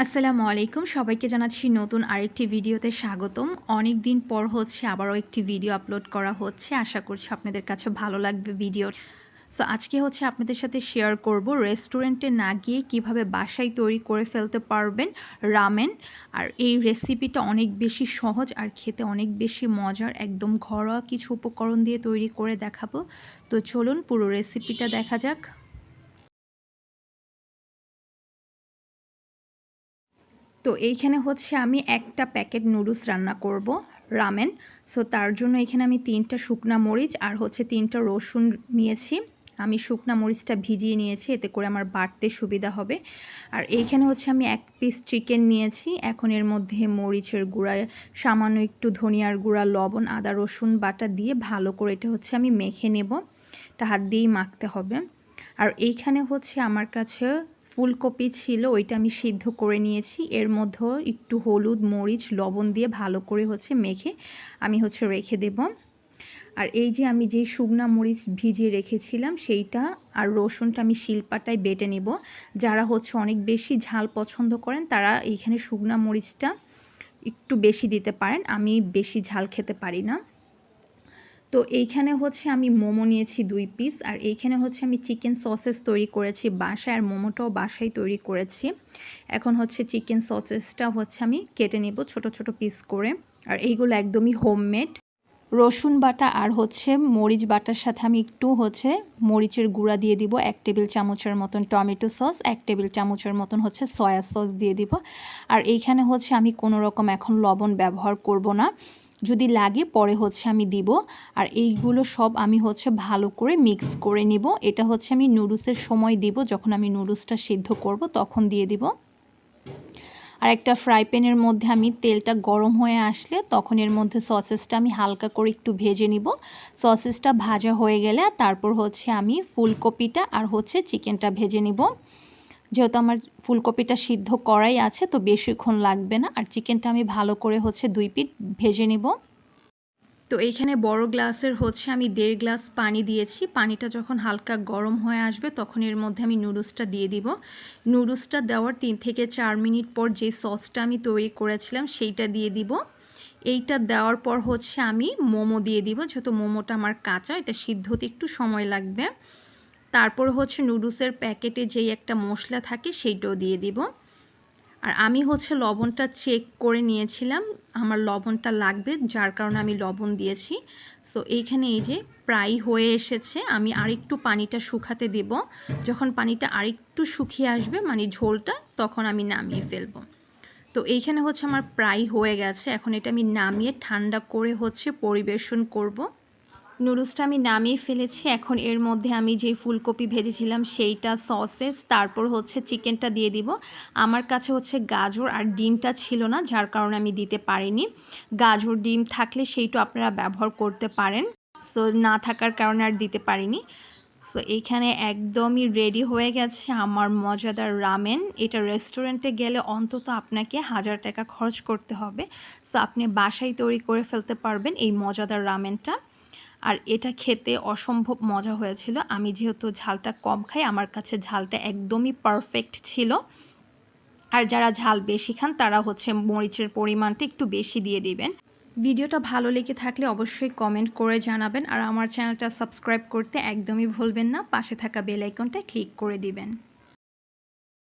আসসালামু আলাইকুম সবাইকে জানাচ্ছি নতুন আরেকটি ভিডিওতে স্বাগতম। অনেক দিন পর আবারও একটি ভিডিও আপলোড করা হচ্ছে। আশা করছি আপনাদের কাছে ভালো লাগবে ভিডিও। সো আজকে আপনাদের সাথে শেয়ার করব রেস্টুরেন্টে না গিয়ে কিভাবে বাসায় তৈরি করে ফেলতে পারবেন রামেন। আর এই রেসিপিটা অনেক বেশি সহজ আর খেতে অনেক বেশি মজার, একদম ঘরোয়া কিছু উপকরণ দিয়ে তৈরি করে দেখাবো। তো চলুন পুরো রেসিপিটা দেখা যাক। তো এইখানে আমি একটা প্যাকেট নুডলস রান্না করব রামেন। সো তার জন্য এখানে আমি 3টা শুকনা মরিচ আর 3টা রসুন নিয়েছি। আমি শুকনা মরিচটা ভিজিয়ে নিয়েছি, এতে করে আমার বাটতে সুবিধা হবে। আর এইখানে আমি 1 পিস চিকেন নিয়েছি। এখন এর মধ্যে মরিচের গুঁড়া, সামান্য একটু ধনিয়ার গুঁড়া, লবণ, আদা রসুন বাটা দিয়ে ভালো করে এটা আমি মেখে নেব। এটা হাত দিয়েই মাখতে হবে। আর এইখানে আমার কাছে ফুলকপি ছিল, ওইটা আমি সিদ্ধ করে নিয়েছি। এর মধ্যেও একটু হলুদ, মরিচ, লবণ দিয়ে ভালো করে মেখে আমি রেখে দেব। আর এই যে আমি যে শুকনা মরিচ ভিজিয়ে রেখেছিলাম সেইটা আর রসুনটা আমি শিলপাটায় বেটে নেব। যারা অনেক বেশি ঝাল পছন্দ করেন তারা এইখানে শুকনা মরিচটা একটু বেশি দিতে পারেন। আমি বেশি ঝাল খেতে পারি না। তো এইখানে আমি মোমো নিয়েছি 2 পিস। আর এইখানে আমি চিকেন সসেস তৈরি করেছি বাসায়, আর মোমোটাও বাসায় তৈরি করেছি। এখন চিকেন সসেসটা আমি কেটে নেব ছোট ছোট পিস করে। আর এইগুলো একদমই হোমমেড। রসুন বাটা আর মরিচ বাটার সাথে আমি একটু মরিচের গুঁড়া দিয়ে দিব 1 টেবিল চামচের মতন, টমেটো সস 1 টেবিল চামচের মতন সয়া সস দিয়ে দিব। আর এইখানে আমি কোনো রকম এখন লবণ ব্যবহার করব না, যদি লাগে পরে আমি দিব। আর এইগুলো সব আমি ভালো করে মিক্স করে নিব। এটা আমি নুডলসের সময় দিব, যখন আমি নুডলসটা সিদ্ধ করব তখন দিয়ে দিব। আর একটা ফ্রাই প্যানের মধ্যে আমি তেলটা গরম হয়ে আসলে তখন এর মধ্যে সসেসটা আমি হালকা করে একটু ভেজে নিব। সসেসটা ভাজা হয়ে গেলে তারপর আমি ফুলকপিটা আর চিকেনটা ভেজে নিব। যেহেতু আমার ফুলকপিটা সিদ্ধ করাই আছে তো বেশিক্ষণ লাগবে না। আর চিকেনটা আমি ভালো করে 2 পিঠ ভেজে নিব। তো এইখানে বড় গ্লাসের আমি 1.5 গ্লাস পানি দিয়েছি। পানিটা যখন হালকা গরম হয়ে আসবে তখন এর মধ্যে আমি নুডলসটা দিয়ে দিব। নুডলসটা দেওয়ার 3 থেকে 4 মিনিট পর যে সসটা আমি তৈরি করেছিলাম সেইটা দিয়ে দিব। এইটা দেওয়ার পর আমি মোমো দিয়ে দিব, যেহেতু মোমোটা আমার কাঁচা, এটা সিদ্ধ হতে একটু সময় লাগবে। তারপর নুডলসের প্যাকেটে যেই একটা মশলা থাকে সেইটাও দিয়ে দিব। আর আমি লবণটা চেক করে নিয়েছিলাম, আমার লবণটা লাগবে, যার কারণে আমি লবণ দিয়েছি। সো এইখানে এই যে প্রায় হয়ে এসেছে, আমি আরেকটু পানিটা শুকাতে দেব। যখন পানিটা আরেকটু শুকিয়ে আসবে মানে ঝোলটা, তখন আমি নামিয়ে ফেলব। তো এইখানে আমার প্রায় হয়ে গেছে। এখন এটা আমি নামিয়ে ঠান্ডা করে পরিবেশন করব। নুডলসটা আমি নামিয়ে ফেলেছি। এখন এর মধ্যে আমি যে ফুলকপি ভেজেছিলাম সেইটা, সসেস, তারপর চিকেনটা দিয়ে দিব। আমার কাছে গাজর আর ডিমটা ছিল না, যার কারণে আমি দিতে পারিনি। গাজর ডিম থাকলে সেইটা আপনারা ব্যবহার করতে পারেন। সো না থাকার কারণে আর দিতে পারিনি। সো এইখানে একদমই রেডি হয়ে গেছে আমার মজাদার রামেন। এটা রেস্টুরেন্টে গেলে অন্তত আপনাকে 1000 টাকা খরচ করতে হবে। সো আপনি বাসায় তৈরি করে ফেলতে পারবেন এই মজাদার রামেনটা। আর এটা খেতে অসম্ভব মজা হয়েছিল। আমি যেহেতু ঝালটা কম খাই, আমার কাছে ঝালটা একদমই পারফেক্ট ছিল। আর যারা ঝাল বেশি খান তারা মরিচের পরিমাণটা একটু বেশি দিয়ে দিবেন। ভিডিওটা ভালো লেগে থাকলে অবশ্যই কমেন্ট করে জানাবেন। আর আমার চ্যানেলটা সাবস্ক্রাইব করতে একদমই ভুলবেন না। পাশে থাকা বেল আইকনটা ক্লিক করে দিবেন।